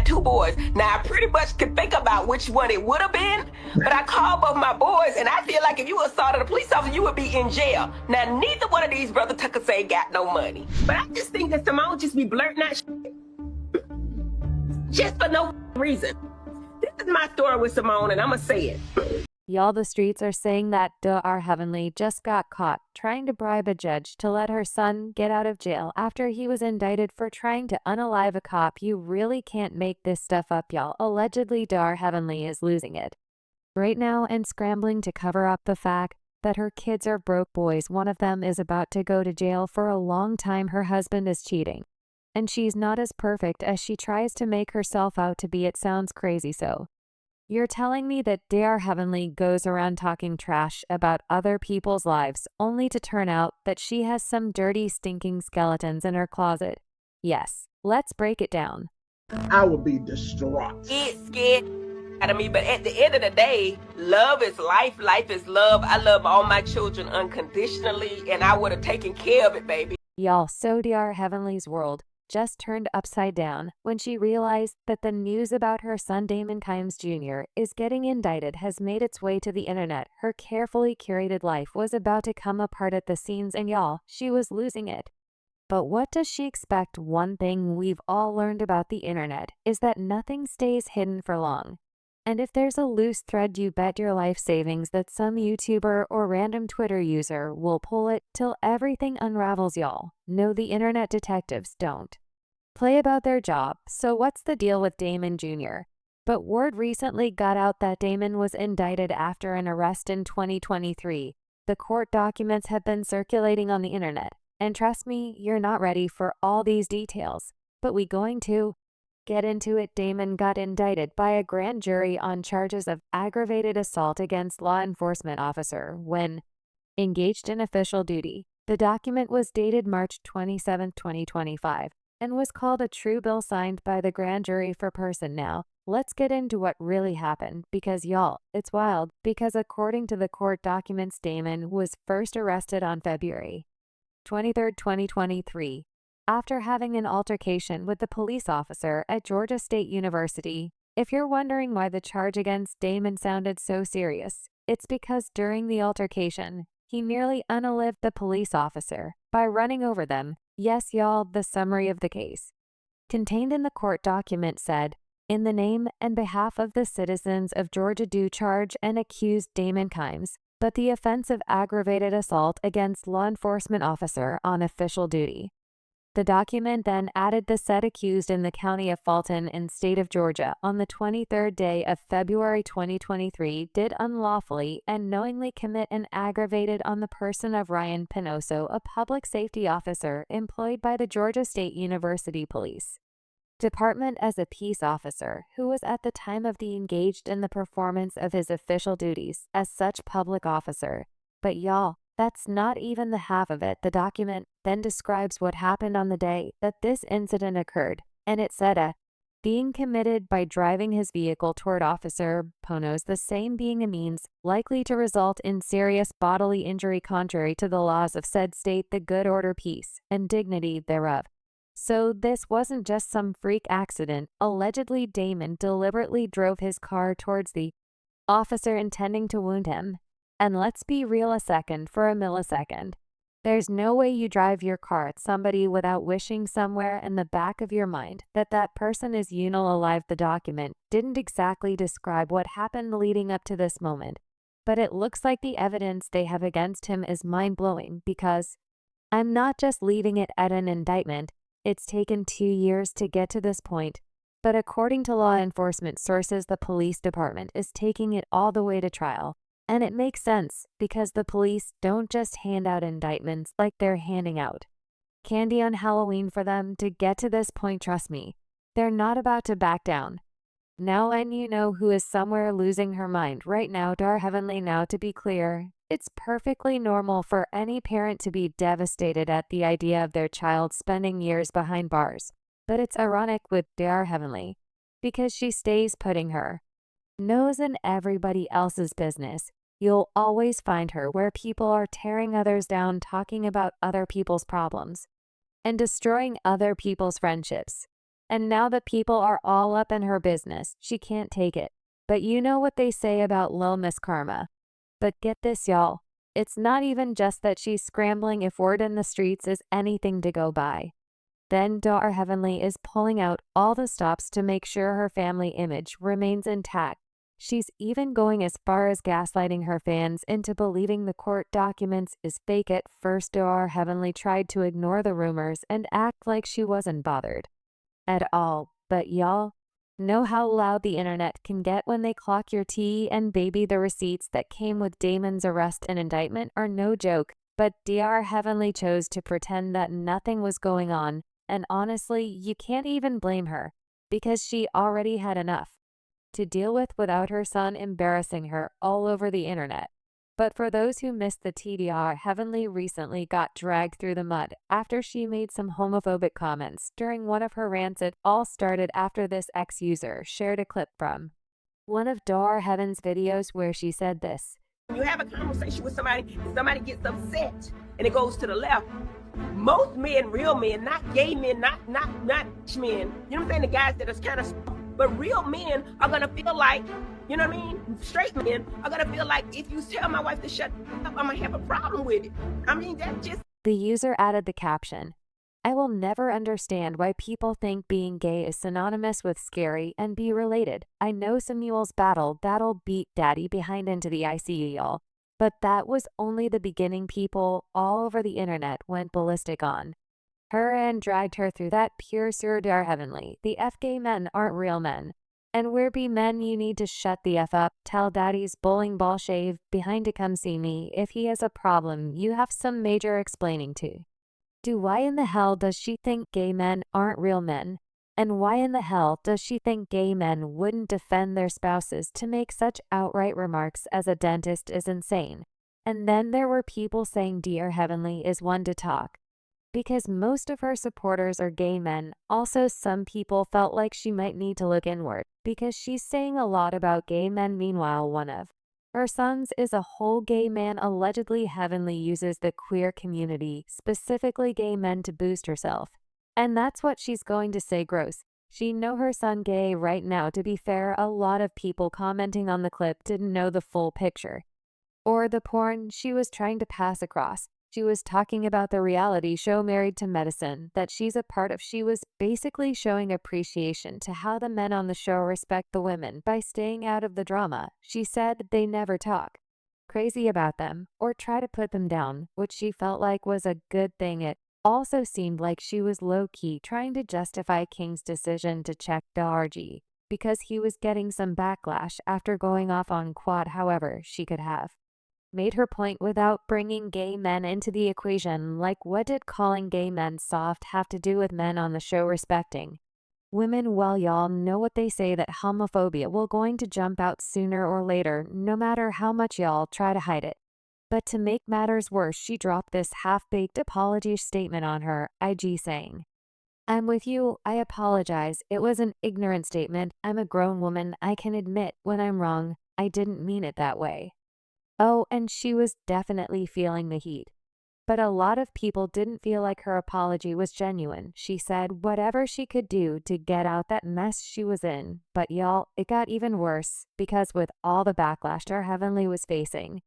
had two boys. Now, I pretty much could think about which one it would have been, but I called both my boys, and I feel like if you assaulted a police officer, you would be in jail. Now, neither one of these brother Tuckers ain't got no money. But I just think that Simone just be blurting out shit just for no reason. This is my story with Simone, and I'm going to say it. Y'all, the streets are saying that Dar Heavenly just got caught trying to bribe a judge to let her son get out of jail after he was indicted for trying to unalive a cop. You really can't make this stuff up, y'all. Allegedly, Dar Heavenly is losing it right now and scrambling to cover up the fact that her kids are broke boys. One of them is about to go to jail for a long time. Her husband is cheating, and she's not as perfect as she tries to make herself out to be. It sounds crazy, so you're telling me that Dar Heavenly goes around talking trash about other people's lives only to turn out that she has some dirty, stinking skeletons in her closet? Yes, let's break it down. I would be distraught. It's scared out of me, but at the end of the day, love is life. Life is love. I love all my children unconditionally, and I would have taken care of it, baby. Y'all, so Dar Heavenly's world just turned upside down when she realized that the news about her son Damon Kimes Jr. is getting indicted has made its way to the internet. Her carefully curated life was about to come apart at the seams, and y'all, she was losing it. But what does she expect? One thing we've all learned about the internet is that nothing stays hidden for long. And if there's a loose thread, you bet your life savings that some YouTuber or random Twitter user will pull it till everything unravels, y'all. No, the internet detectives don't play about their job. So what's the deal with Damon Jr.? But word recently got out that Damon was indicted after an arrest in 2023. The court documents have been circulating on the internet, and trust me, you're not ready for all these details, but we going to get into it. Damon got indicted by a grand jury on charges of aggravated assault against law enforcement officer when engaged in official duty. The document was dated March 27, 2025, and was called a true bill signed by the grand jury for person. Now, let's get into what really happened, because y'all, it's wild, because according to the court documents, Damon was first arrested on February 23, 2023. after having an altercation with the police officer at Georgia State University. If you're wondering why the charge against Damon sounded so serious, it's because during the altercation, he nearly unalived the police officer by running over them. Yes, y'all, the summary of the case contained in the court document said, "In the name and behalf of the citizens of Georgia, do charge and accuse Damon Kimes, but the offense of aggravated assault against law enforcement officer on official duty." The document then added the said accused in the county of Fulton in state of Georgia on the 23rd day of February 2023 did unlawfully and knowingly commit an aggravated on the person of Ryan Pinoso, a public safety officer employed by the Georgia State University Police Department as a peace officer who was at the time of the engaged in the performance of his official duties as such public officer. But y'all, that's not even the half of it. The document then describes what happened on the day that this incident occurred, and it said being committed by driving his vehicle toward Officer Ponos, the same being a means likely to result in serious bodily injury contrary to the laws of said state, the good order, peace, and dignity thereof. So this wasn't just some freak accident. Allegedly, Damon deliberately drove his car towards the officer intending to wound him. And let's be real for a millisecond. There's no way you drive your car at somebody without wishing somewhere in the back of your mind that that person is alive. The document didn't exactly describe what happened leading up to this moment, but it looks like the evidence they have against him is mind-blowing, because I'm not just leaving it at an indictment. It's taken 2 years to get to this point, but according to law enforcement sources, the police department is taking it all the way to trial. And it makes sense, because the police don't just hand out indictments like they're handing out candy on Halloween for them to get to this point. Trust me, they're not about to back down. Now, and you know who is somewhere losing her mind right now? Dar Heavenly. Now, to be clear, it's perfectly normal for any parent to be devastated at the idea of their child spending years behind bars. But it's ironic with Dar Heavenly, because she stays putting her nose in everybody else's business. You'll always find her where people are tearing others down, talking about other people's problems, and destroying other people's friendships. And now that people are all up in her business, she can't take it. But you know what they say about Lil Miss Karma. But get this, y'all. It's not even just that she's scrambling if word in the streets is anything to go by. Then Dar Heavenly is pulling out all the stops to make sure her family image remains intact. She's even going as far as gaslighting her fans into believing the court documents is fake. At first, Dar Heavenly tried to ignore the rumors and act like she wasn't bothered at all. But y'all know how loud the internet can get when they clock your tea, and baby, the receipts that came with Damon's arrest and indictment are no joke. But Dar Heavenly chose to pretend that nothing was going on, and honestly, you can't even blame her, because she already had enough to deal with without her son embarrassing her all over the internet. But for those who missed the TDR, Heavenly recently got dragged through the mud after she made some homophobic comments during one of her rants. It all started after this ex-user shared a clip from one of Dar Heaven's videos where she said this. When you have a conversation with somebody and somebody gets upset and it goes to the left, most men, real men, not gay men, not men, you know what I'm saying, the guys that are kind of, but real men are gonna feel like, you know what I mean, straight men are gonna feel like if you tell my wife to shut up, I'm gonna have a problem with it. I mean, that just... The user added the caption, "I will never understand why people think being gay is synonymous with scary and be related. I know Samuel's battle that'll beat daddy behind into the ICU, y'all." But that was only the beginning. People all over the internet went ballistic on her and dragged her through that pure sur Dar Heavenly. The gay men aren't real men. And we're be men, you need to shut the F up. Tell daddy's bowling ball shave behind to come see me. If he has a problem, you have some major explaining to do. Why in the hell does she think gay men aren't real men? And why in the hell does she think gay men wouldn't defend their spouses? To make such outright remarks as a dentist is insane. And then there were people saying Dar Heavenly is one to talk, because most of her supporters are gay men. Also, some people felt like she might need to look inward, because she's saying a lot about gay men. Meanwhile, one of her sons is a whole gay man. Allegedly, Heavenly uses the queer community, specifically gay men, to boost herself. And that's what she's going to say. Gross. She know her son gay right now. To be fair, a lot of people commenting on the clip didn't know the full picture or the porn she was trying to pass across. She was talking about the reality show Married to Medicine that she's a part of. She was basically showing appreciation to how the men on the show respect the women by staying out of the drama. She said they never talk crazy about them or try to put them down, which she felt like was a good thing. It also seemed like she was low-key trying to justify King's decision to check Darji because he was getting some backlash after going off on Quad. However, she could have made her point without bringing gay men into the equation. Like, what did calling gay men soft have to do with men on the show respecting women? Well, y'all know what they say, that homophobia will going to jump out sooner or later, no matter how much y'all try to hide it. But to make matters worse, she dropped this half-baked apology statement on her IG saying, "I'm with you, I apologize, it was an ignorant statement, I'm a grown woman, I can admit when I'm wrong, I didn't mean it that way." Oh, and she was definitely feeling the heat. But a lot of people didn't feel like her apology was genuine. She said whatever she could do to get out that mess she was in. But y'all, it got even worse, because with all the backlash Dar Heavenly was facing,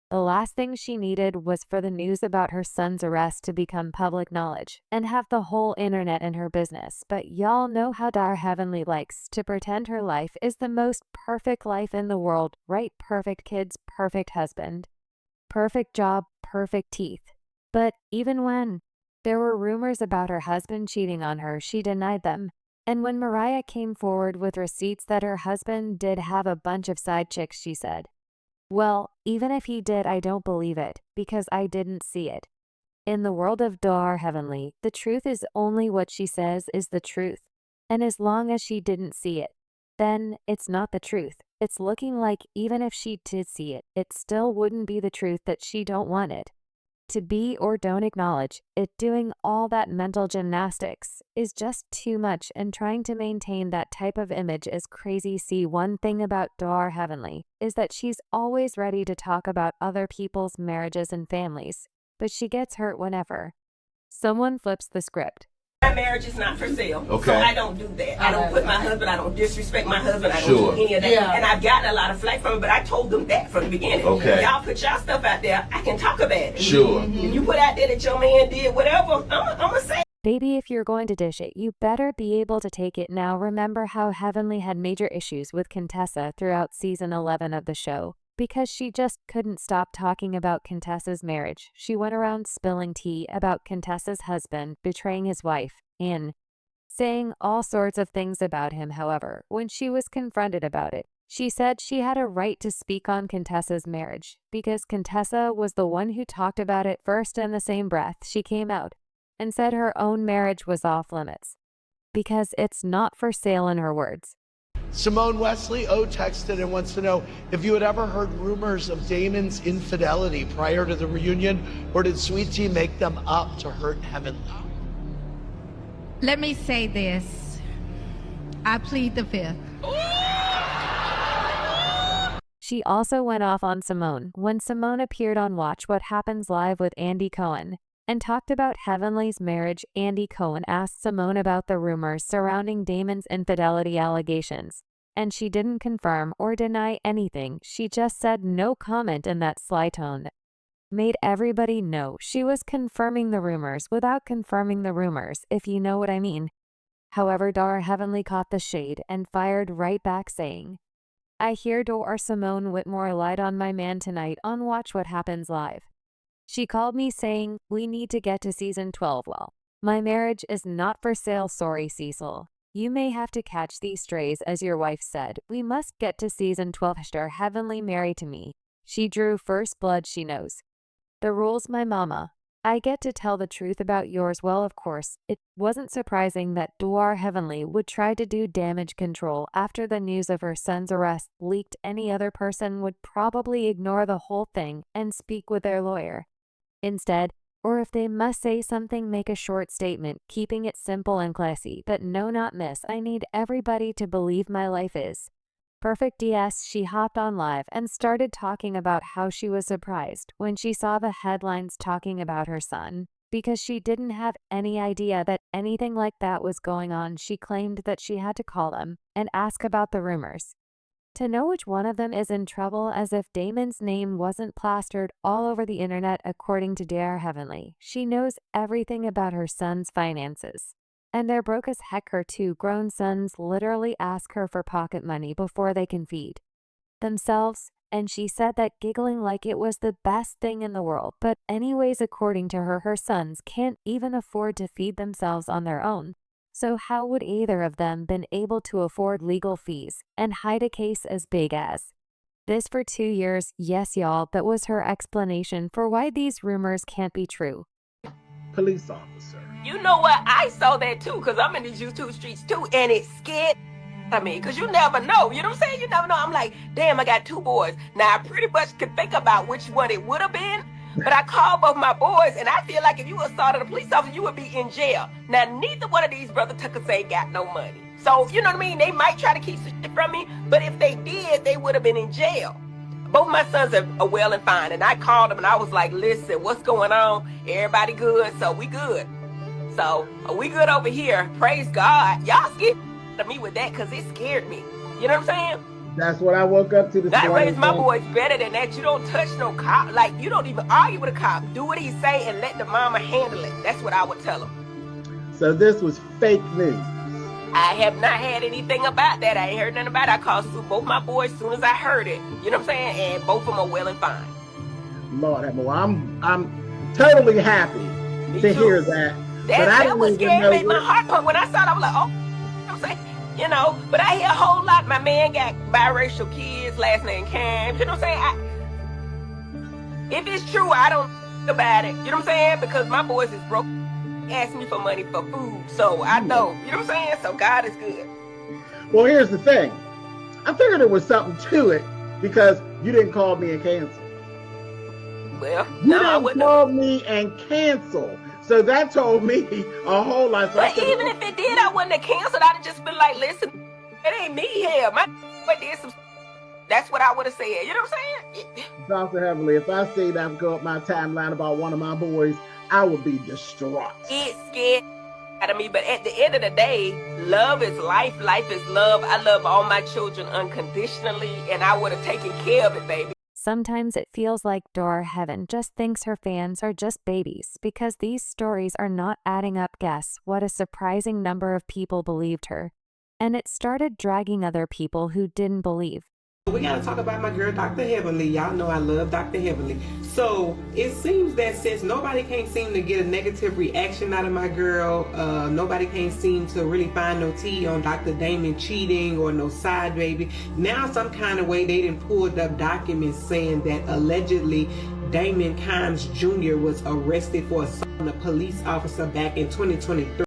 the last thing she needed was for the news about her son's arrest to become public knowledge and have the whole internet in her business. But y'all know how Dar Heavenly likes to pretend her life is the most perfect life in the world, right? Perfect kids, perfect husband, perfect job, perfect teeth. But even when there were rumors about her husband cheating on her, she denied them. And when Mariah came forward with receipts that her husband did have a bunch of side chicks, she said, "Well, even if he did, I don't believe it, because I didn't see it." In the world of Dar Heavenly, the truth is only what she says is the truth. And as long as she didn't see it, then it's not the truth. It's looking like even if she did see it, it still wouldn't be the truth that she don't want it to be or don't acknowledge it. Doing all that mental gymnastics is just too much, and trying to maintain that type of image is crazy. See, one thing about Dar Heavenly is that she's always ready to talk about other people's marriages and families, but she gets hurt whenever someone flips the script. My marriage is not for sale. Okay. So I don't do that. I don't put my husband, I don't disrespect my husband, I don't Sure. do any of that. Yeah. And I've gotten a lot of flack from it, but I told them that from the beginning. Okay. Y'all put y'all stuff out there, I can talk about it. Sure. If you put out there that your man did whatever, I'm going to say. Baby, if you're going to dish it, you better be able to take it now. Remember how Heavenly had major issues with Contessa throughout season 11 of the show? Because she just couldn't stop talking about Contessa's marriage. She went around spilling tea about Contessa's husband betraying his wife and saying all sorts of things about him. However, when she was confronted about it, she said she had a right to speak on Contessa's marriage because Contessa was the one who talked about it first. In the same breath, she came out and said her own marriage was off limits because it's not for sale, in her words. Simone Wesley O texted and wants to know if you had ever heard rumors of Damon's infidelity prior to the reunion, or did Sweet Tea make them up to hurt Heavenly? Let me say this. I plead the fifth. She also went off on Simone when Simone appeared on Watch What Happens Live with Andy Cohen and talked about Heavenly's marriage. Andy Cohen asked Simone about the rumors surrounding Damon's infidelity allegations, and she didn't confirm or deny anything. She just said no comment in that sly tone. Made everybody know she was confirming the rumors without confirming the rumors, if you know what I mean. However, Dara Heavenly caught the shade and fired right back, saying, I hear Dora Simone Whitmore lied on my man tonight on Watch What Happens Live. She called me saying, we need to get to season 12. Well, my marriage is not for sale. Sorry, Cecil. You may have to catch these strays, as your wife said. We must get to season 12. Star Heavenly married to me. She drew first blood, she knows. The rules, my mama. I get to tell the truth about yours. Well, of course, it wasn't surprising that Dwar Heavenly would try to do damage control after the news of her son's arrest leaked. Any other person would probably ignore the whole thing and speak with their lawyer instead, or if they must say something, make a short statement, keeping it simple and classy. But no, not miss. I need everybody to believe my life is perfect. Yes, she hopped on live and started talking about how she was surprised when she saw the headlines talking about her son, because she didn't have any idea that anything like that was going on. She claimed that she had to call them and ask about the rumors to know which one of them is in trouble, as if Damon's name wasn't plastered all over the internet. According to Dare Heavenly, she knows everything about her son's finances. And they're broke as heck. Her two grown sons literally ask her for pocket money before they can feed themselves, and she said that giggling like it was the best thing in the world. But anyways, according to her, her sons can't even afford to feed themselves on their own. So how would either of them been able to afford legal fees and hide a case as big as this for 2 years? Yes, y'all, that was her explanation for why these rumors can't be true. Police officer. You know what? I saw that too, because I'm in these YouTube streets too, and it scared because you never know. You know what I'm saying? You never know. I'm like, damn, I got 2 boys. Now, I pretty much could think about which one it would have been, but I called both my boys, and I feel like if you assaulted a police officer, you would be in jail. Now, neither one of these brother Tuckers ain't got no money. So, you know what I mean? They might try to keep some shit from me, but if they did, they would have been in jail. Both my sons are well and fine, and I called them, and I was like, listen, what's going on? Everybody good? So we good. So we good over here. Praise God. Y'all scared of me with that because it scared me. You know what I'm saying? That's what I woke up to this I morning. raised my boys better than that. You don't touch no cop. Like, you don't even argue with a cop. Do what he say and let the mama handle it. That's what I would tell him. So this was fake news. I have not had anything about that. I ain't heard nothing about it. I called both my boys as soon as I heard it. You know what I'm saying? And both of them are well and fine. Lord have mercy. Well, I'm totally happy to hear that. That was scary. Made my heart pump. When I saw it, I was like, oh, you know what I'm saying? You know, but I hear a whole lot. My man got biracial kids, last name Cam. You know what I'm saying? If it's true, I don't about it. You know what I'm saying? Because my boys is broke. Ask me for money for food, so I know. You know what I'm saying? So God is good. Well, here's the thing. I figured there was something to it because you didn't call me and cancel. Well, You no, I didn't wouldn't. call me and cancel. So that told me a whole lot. But even if it did, I wouldn't have canceled. I'd have just been like, listen, it ain't me here. My boy did some. That's what I would have said. You know what I'm saying? Dr. Heavenly, if I see that go up my timeline about one of my boys, I would be distraught. It scared of me, but at the end of the day, love is life. Life is love. I love all my children unconditionally, and I would have taken care of it, baby. Sometimes it feels like Dora Heaven just thinks her fans are just babies because these stories are not adding up. Guess what? A surprising number of people believed her, and it started dragging other people who didn't believe. We gotta talk about my girl, Dr. Heavenly. Y'all know I love Dr. Heavenly. So it seems that since nobody can't seem to get a negative reaction out of my girl, nobody can't seem to really find no tea on Dr. Damon cheating or no side baby. Now some kind of way they done pulled up documents saying that allegedly Damon Kimes Jr. was arrested for assaulting a police officer back in 2023.